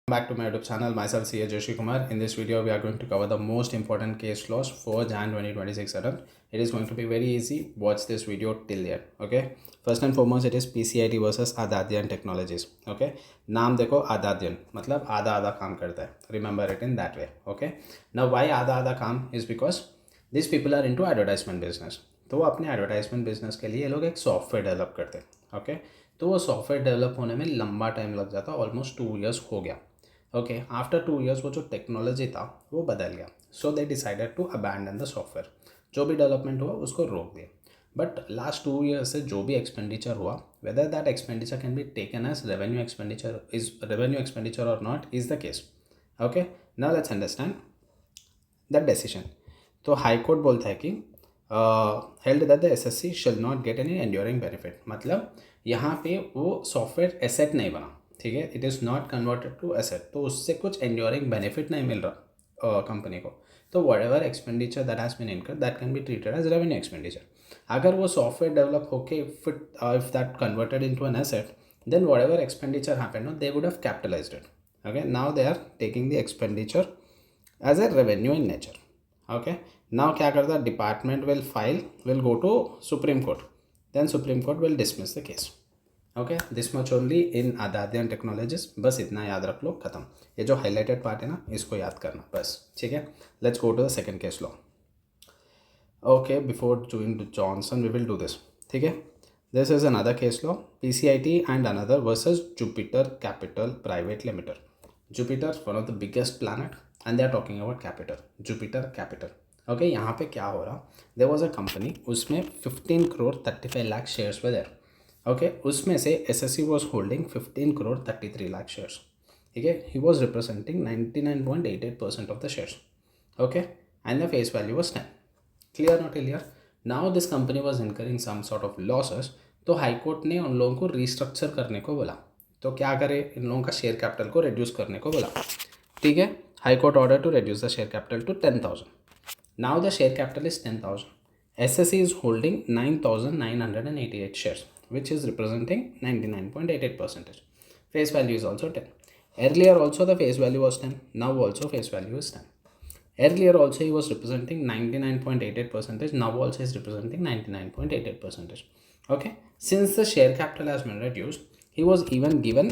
Back to my YouTube channel. Myself CA Joshi Kumar. In this video we are going to cover the most important case laws for Jan 2026 attempt. It is going to be very easy. Watch this video till the end. Okay, first and foremost it is PCIT versus Adadyan Technologies. Okay, नाम देखो Adadyan मतलब आधा आधा काम करता है. Remember it in that way. Okay, now why आधा आधा काम is because these people are into advertisement business. तो वो अपने एडवर्टाइजमेंट बिजनेस के लिए लोग एक सॉफ्टवेयर डेवलप करते हैं. ओके, तो वो सॉफ्टवेयर डेवलप होने में लंबा टाइम लग जाता है. ऑलमोस्ट 2 years हो गया. ओके, आफ्टर 2 years वो जो टेक्नोलॉजी था वो बदल गया. So they decided to abandon the software. जो भी डेवलपमेंट हुआ उसको रोक दिया. बट लास्ट 2 years से जो भी एक्सपेंडिचर हुआ, whether that expenditure can be taken as revenue expenditure और not is the case. Okay, now let's understand that decision. तो हाई कोर्ट बोलता है कि held that the SSC shall not get any enduring benefit. मतलब यहाँ पे वो software asset नहीं बना. ठीक है, it is not converted to asset, तो उससे कुछ एंड्योरिंग बेनिफिट नहीं मिल रहा कंपनी को. तो whatever expenditure that has been incurred that can be treated as revenue expenditure. अगर वो सॉफ्टवेयर डेवलप होके if that converted into an asset, then whatever expenditure happened, no, they would have capitalized it. Okay, now they are taking the expenditure as a revenue in nature. Okay, now क्या करता है, department will go to Supreme Court, then Supreme Court will dismiss the case. Okay, this much only in आदाद्यन technologies. बस इतना याद रख लो, खत्म. ये जो हाईलाइटेड पार्ट है ना, इसको याद करना बस. ठीक है, let's go to the second case law. Okay, before doing Johnson we will do this. ठीक है, this is another case law, PCIT and another versus Jupiter Capital Private Limited. Jupiter one of the biggest planet and they are talking about capital, Jupiter Capital. Okay, यहाँ पे क्या हो रहा, there was a company, उसमें 15 crore 35 lakh shares were there. Okay, उसमें से SSC was holding 15 crore 33 lakh shares. ठीक है, he was representing 99.88% of the shares. Okay, and the face value was 10. Clear not clear? Now this company was incurring some sort of losses. तो high court ने उन लोगों को restructure करने को बोला. तो क्या करे, इन लोगों का शेयर कैपिटल को रिड्यूस करने को बोला. ठीक है, high court order to reduce the share capital to 10,000. Now the share capital is 10,000. SSC is holding 9,988 shares, which is representing 99.88%. Face value is also 10. Earlier also the face value was 10. Now also face value is 10. Earlier also he was representing 99.88%. Now also is representing 99.88%. Okay. Since the share capital has been reduced, he was even given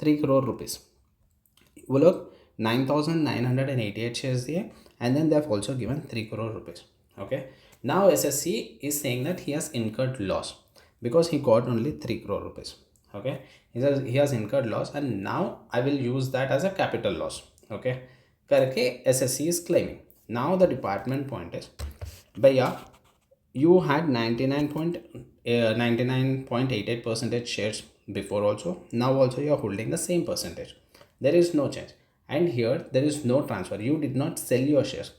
3 crore rupees. वो लोग 9,988 shares दिए and then they have also given 3 crore rupees. Okay. Now SSC is saying that he has incurred loss because he got only 3 crore rupees. Okay, he has incurred loss and now I will use that as a capital loss. Okay, करके SSC is claiming. Now the department point is, भैया you had 99.88% shares before also, now also you are holding the same percentage. There is no change, and here there is no transfer. You did not sell your shares.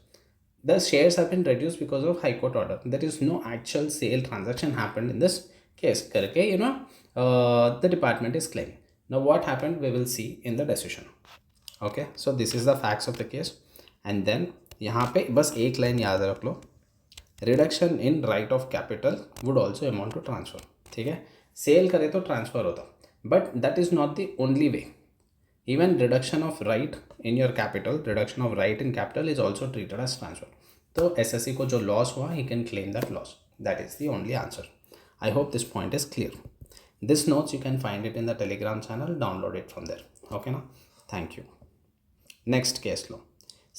The shares have been reduced because of high court order. There is no actual sale transaction happened in this case. करके the department is claiming. Now what happened we will see in the decision. Okay, so this is the facts of the case. And then यहाँ पे बस एक line याद रख लो, reduction in right of capital would also amount to transfer. ठीक है, sale करे तो ट्रांसफर होता, but that is not the only way. Even reduction of right in your capital, reduction of right in capital is also treated as transfer. तो SSC को जो loss हुआ, he can claim that loss. That is the only answer. I hope this point is clear. This notes you can find it in the Telegram channel. Download it from there. Okay, na? Thank you. Next case law.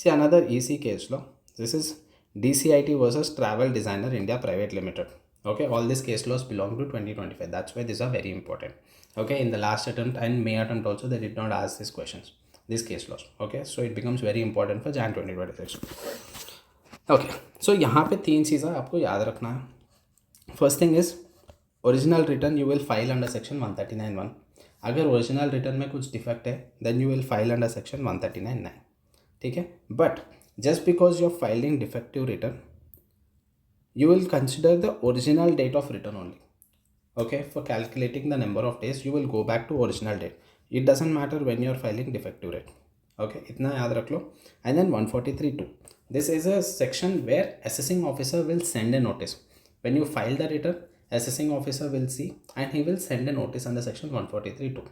See another easy case law. This is DCIT versus Travel Designer India Private Limited. Okay, all these case laws belong to 2025. That's why these are very important. Okay, in the last attempt and May attempt also they did not ask these questions, these case laws. Okay, so it becomes very important for Jan 2026. Okay, so यहाँ पे 3 चीज़ें आपको याद रखना है. First thing is original return you will file under section 139(1). अगर original return में कुछ डिफेक्ट है then you will file under section 139(9). ठीक है, but just because you are filing defective return you will consider the original date of return only. Okay, for calculating the number of days you will go back to original date. It doesn't matter when you are filing defective rate. Okay, इतना याद रख लो. And then 143(2). This is a section where assessing officer will send a notice. When you file the return, assessing officer will see and he will send a notice under section 143(2).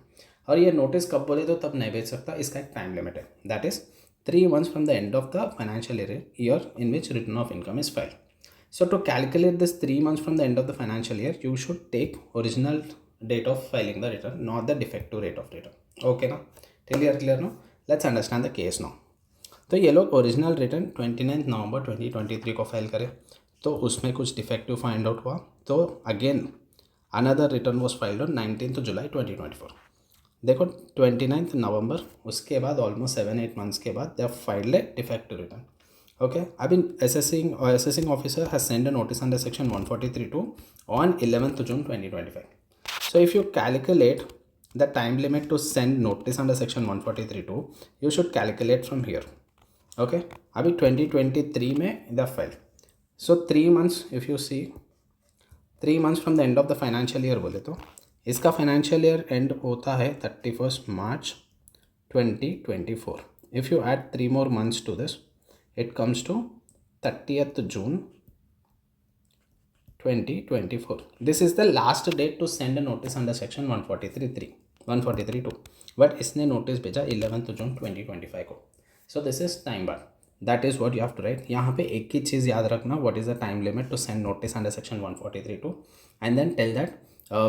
और ये notice कब बोले तो तब नहीं भेज सकता, इसका एक टाइम लिमिट है, that is 3 months from the end of the financial year in which return of income is filed. So to calculate this 3 months from the end of the financial year, you should take original date of filing the return, not the defective rate of return. Okay ना, clear no? Let's understand the case now. तो ये लोग original return 29 नवंबर 2023 को file करें, तो उसमें कुछ defective find out हुआ, तो again another return was filed on 19 जुलाई 2024. देखो 29 नवंबर, उसके बाद ऑलमोस्ट 7-8 months के बाद they filed a defective return. Okay, I've been assessing officer has sent a notice under section 143(2) on 11th June 2025. So if you calculate the time limit to send notice under section 143(2), you should calculate from here. Okay, अभी 2023 में the file. So 3 months, if you see 3 months from the end of the financial year बोले तो इसका financial year end होता है 31st March 2024. If you add 3 more months to this, it comes to 30th June 2024. This is the last date to send a notice under section 143(2), but इसने notice भेजा 11th June 2025 को. So this is time bar. That is what you have to write. यहाँ पे एक ही चीज़ याद रखना, what is the time limit to send notice under section 143(2), and then tell that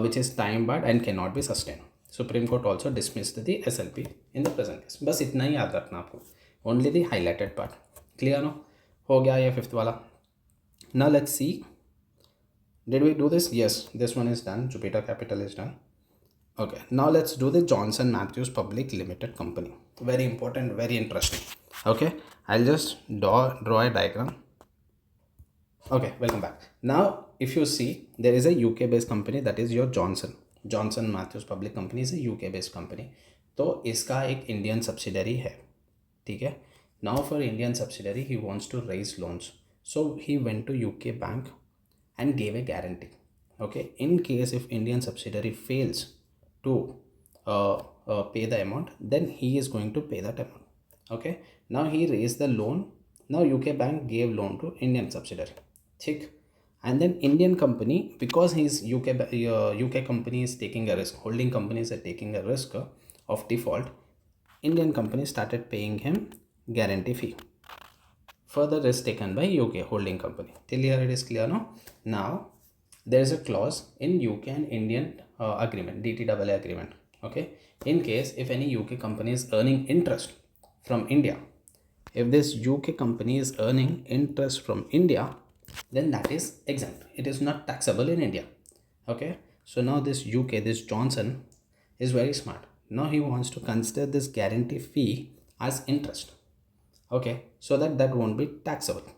which is time barred and cannot be sustained. Supreme Court also dismissed the SLP in the present case. बस इतना ही याद रखना आपको, only the highlighted part. Clear no, हो गया ये fifth वाला. Now let's see, did we do this? Yes, this one is done. Jupiter Capital is done. Okay, now let's do the Johnson Matthews public limited company. Very important, very interesting. Okay, I will just draw a diagram. Okay, welcome back. Now if you see, there is a UK based company, that is your Johnson Matthews public company is a UK based company. तो इसका एक Indian subsidiary है, ठीक है. Now for Indian subsidiary, he wants to raise loans. So he went to UK bank and gave a guarantee. Okay, in case if Indian subsidiary fails to pay the amount, then he is going to pay that amount. Okay, now he raised the loan. Now UK bank gave loan to Indian subsidiary. ठीक. And then Indian company, because his UK company is taking a risk, holding companies are taking a risk of default, Indian company started paying him guarantee fee for the risk taken by UK holding company. Till here it is clear, no? Now there is a clause in UK and Indian agreement, DTAA agreement. Okay, in case if any UK company is earning interest from India, if this UK company is earning interest from India, then that is exempt. It is not taxable in India. Okay, so now this Johnson is very smart. Now he wants to consider this guarantee fee as interest. Okay, so that won't be taxable.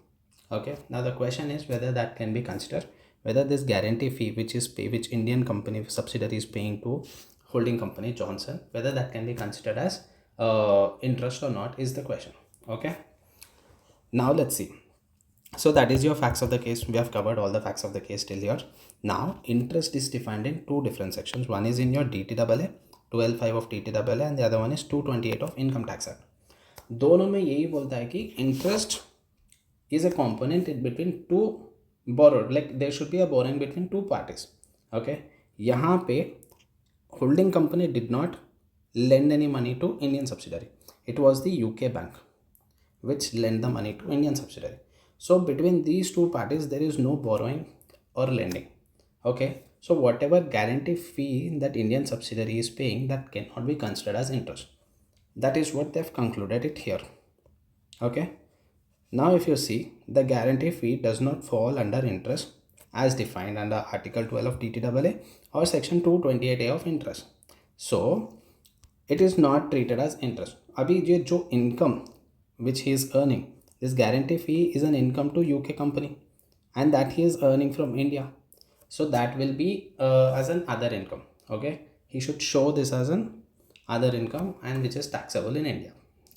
Okay, now the question is whether that can be considered, whether this guarantee fee which Indian company subsidiary is paying to holding company Johnson, whether that can be considered as interest or not is the question. Okay, now let's see. So that is your facts of the case. We have covered all the facts of the case till here. Now interest is defined in two different sections. One is in your DTAA 12(5) of DTAA and the other one is 228 of Income Tax Act. दोनों में यही बोलता है कि interest is a component in between two borrowed, like there should be a borrowing between two parties. Okay, यहाँ पे holding company did not lend any money to Indian subsidiary. It was the UK bank which lent the money to Indian subsidiary. So between these two parties there is no borrowing or lending. Okay, so whatever guarantee fee that Indian subsidiary is paying, that cannot be considered as interest. That is what they've concluded it here. Okay, now if you see, the guarantee fee does not fall under interest as defined under Article 12 of DTAA or Section 228A of interest. So it is not treated as interest. अभी ये जो income which he is earning, this guarantee fee is an income to UK company and that he is earning from India. So that will be as an other income. Okay, he should show this as an other income and which is taxable in India.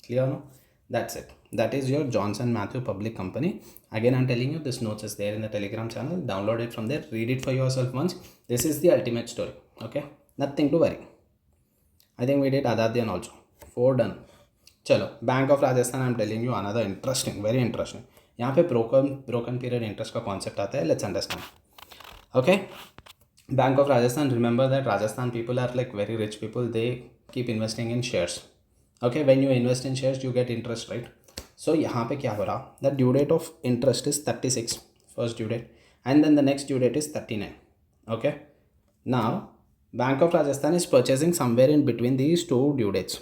Clear, no? That's it. That is your Johnson Matthew Public Company. Again, I'm telling you, this notes is there in the Telegram channel. Download it from there. Read it for yourself once. This is the ultimate story. Okay, nothing to worry. I think we did Adadyan also. 4 done. चलो, Bank of Rajasthan, I am telling you another interesting, very interesting. यहाँ पे broken period interest का concept आता है. Let's understand. Okay, Bank of Rajasthan, remember that Rajasthan people are like very rich people. They keep investing in shares. Okay, when you invest in shares you get interest, right? So यहाँ पे क्या हो रहा, the due date of interest is 36, first due date, and then the next due date is 39. Okay, now Bank of Rajasthan is purchasing somewhere in between these two due dates.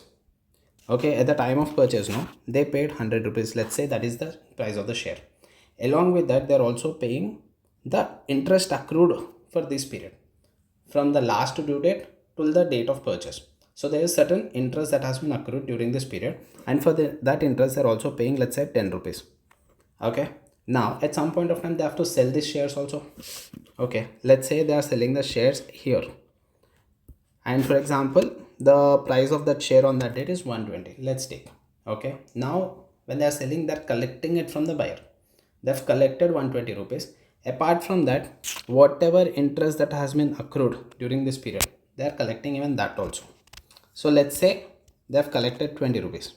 Okay, at the time of purchase, no, they paid 100 rupees, let's say that is the price of the share. Along with that, they're also paying the interest accrued for this period from the last due date till the date of purchase. So there is certain interest that has been accrued during this period, and for that interest they're also paying, let's say, 10 rupees. Okay, now at some point of time they have to sell these shares also. Okay, let's say they are selling the shares here, and for example the price of that share on that date is 120, let's take. Okay, now when they are selling, they're collecting it from the buyer. They've collected 120 rupees. Apart from that, whatever interest that has been accrued during this period, they are collecting even that also. So let's say they have collected 20 rupees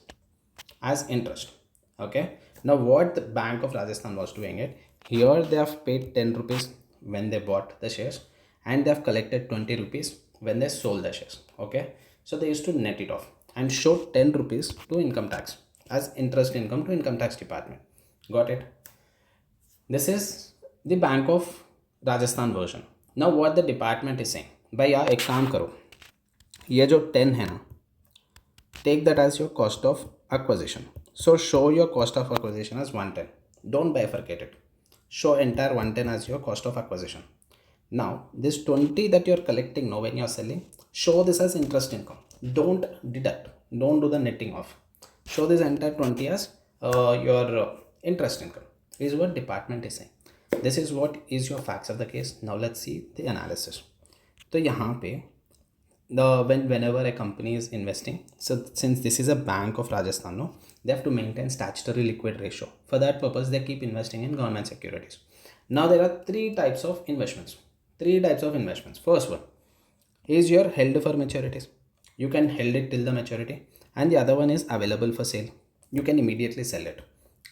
as interest. Okay, now what the Bank of Rajasthan was doing it, here they have paid 10 rupees when they bought the shares, and they have collected 20 rupees when they sold the shares. Okay, so they used to net it off and show 10 rupees to income tax as interest income to income tax department. Got it? This is the Bank of Rajasthan version. Now what the department is saying, भाई यार एक काम करो, ये जो 10 है ना, take that as your cost of acquisition. So show your cost of acquisition as 110. Don't bifurcate it. Show entire 110 as your cost of acquisition. Now this 20 that you're collecting now when you're selling, show this as interest income. Don't deduct. Don't do the netting off. Show this entire 20 as your interest income. Is what department is saying. This is what is your facts of the case. Now let's see the analysis. तो यहाँ पे whenever a company is investing, so since this is a Bank of Rajasthan, no, they have to maintain statutory liquid ratio. For that purpose, they keep investing in government securities. Now there are three types of investments. First one is your held for maturities. You can hold it till the maturity, and the other one is available for sale. You can immediately sell it,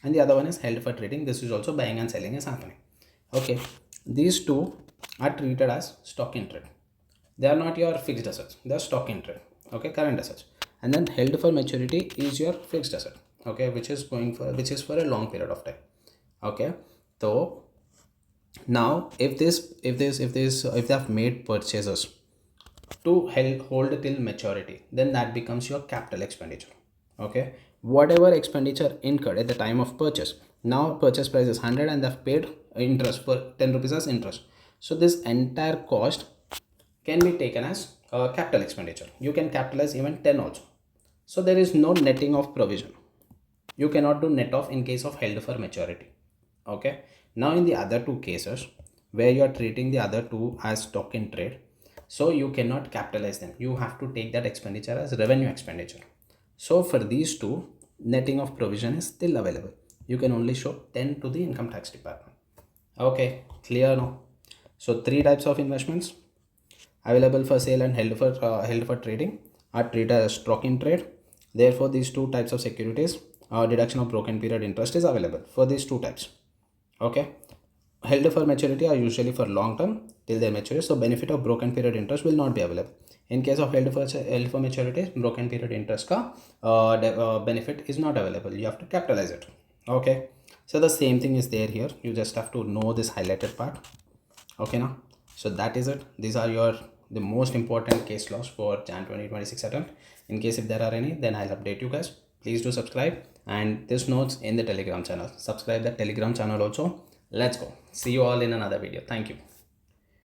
and the other one is held for trading. This is also buying and selling is happening. Okay, these two are treated as stock in trade. They are not your fixed assets, they are stock in trade. Okay, current assets. And then held for maturity is your fixed asset. Okay, which is for a long period of time. Okay, so now if they have made purchases to hold till maturity, then that becomes your capital expenditure. Okay, whatever expenditure incurred at the time of purchase, now purchase price is 100 and they've paid interest for 10 rupees as interest. So this entire cost can be taken as capital expenditure. You can capitalize even 10 also. So there is no netting of provision. You cannot do net off in case of held for maturity. Okay, now in the other two cases where you are treating the other two as stock in trade, so you cannot capitalize them. You have to take that expenditure as revenue expenditure. So for these two, netting of provision is still available. You can only show 10 to the income tax department. Okay, clear now? So three types of investments available for sale and held for trading are treated as stock in trade. Therefore, these two types of securities, deduction of broken period interest is available for these two types. Okay, held for maturity are usually for long term till their maturity, so benefit of broken period interest will not be available. In case of held for maturity, broken period interest ka benefit is not available. You have to capitalize it. Okay, so the same thing is there here. You just have to know this highlighted part. Okay, now so that is it. These are the most important case laws for Jan 2026 attempt. In case if there are any, then I'll update you guys. Please do subscribe, and this notes in the Telegram channel. Subscribe the Telegram channel also. Let's go. See you all in another video. Thank you.